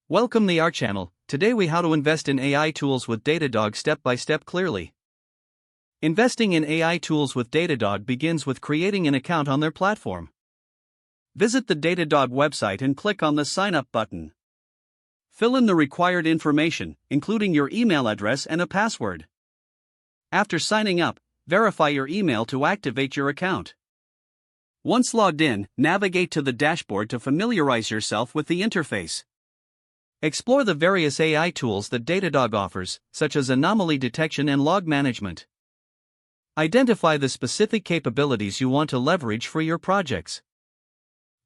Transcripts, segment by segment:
Welcome to our channel. Today we how to invest in AI tools with Datadog step by step clearly. Investing in AI tools with Datadog begins with creating an account on their platform. Visit the Datadog website and click on the Sign Up button. Fill in the required information, including your email address and a password. After signing up, verify your email to activate your account. Once logged in, navigate to the dashboard to familiarize yourself with the interface. Explore the various AI tools that Datadog offers, such as anomaly detection and log management. Identify the specific capabilities you want to leverage for your projects.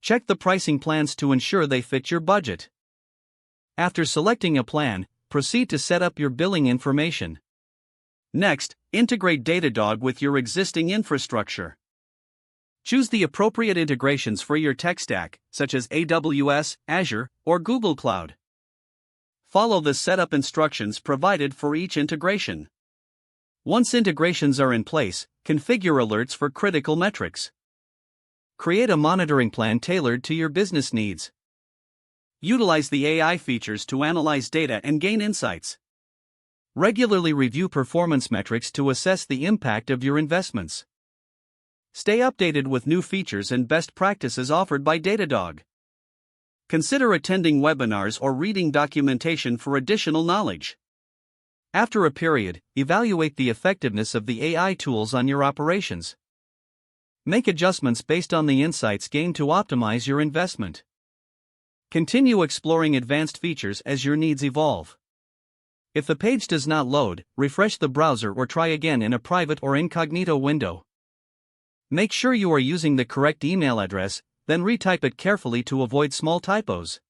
Check the pricing plans to ensure they fit your budget. After selecting a plan, proceed to set up your billing information. Next, integrate Datadog with your existing infrastructure. Choose the appropriate integrations for your tech stack, such as AWS, Azure, or Google Cloud. Follow the setup instructions provided for each integration. Once integrations are in place, configure alerts for critical metrics. Create a monitoring plan tailored to your business needs. Utilize the AI features to analyze data and gain insights. Regularly review performance metrics to assess the impact of your investments. Stay updated with new features and best practices offered by Datadog. Consider attending webinars or reading documentation for additional knowledge. After a period, evaluate the effectiveness of the AI tools on your operations. Make adjustments based on the insights gained to optimize your investment. Continue exploring advanced features as your needs evolve. If the page does not load, refresh the browser or try again in a private or incognito window. Make sure you are using the correct email address, then retype it carefully to avoid small typos.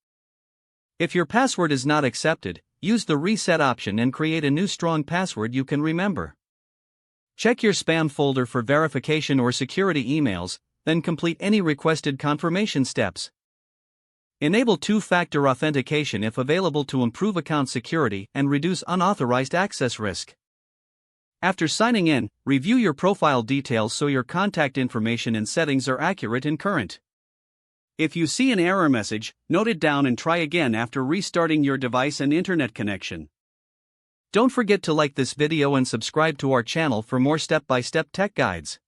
If your password is not accepted, use the reset option and create a new strong password you can remember. Check your spam folder for verification or security emails, then complete any requested confirmation steps. Enable two-factor authentication if available to improve account security and reduce unauthorized access risk. After signing in, review your profile details so your contact information and settings are accurate and current. If you see an error message, note it down and try again after restarting your device and internet connection. Don't forget to like this video and subscribe to our channel for more step-by-step tech guides.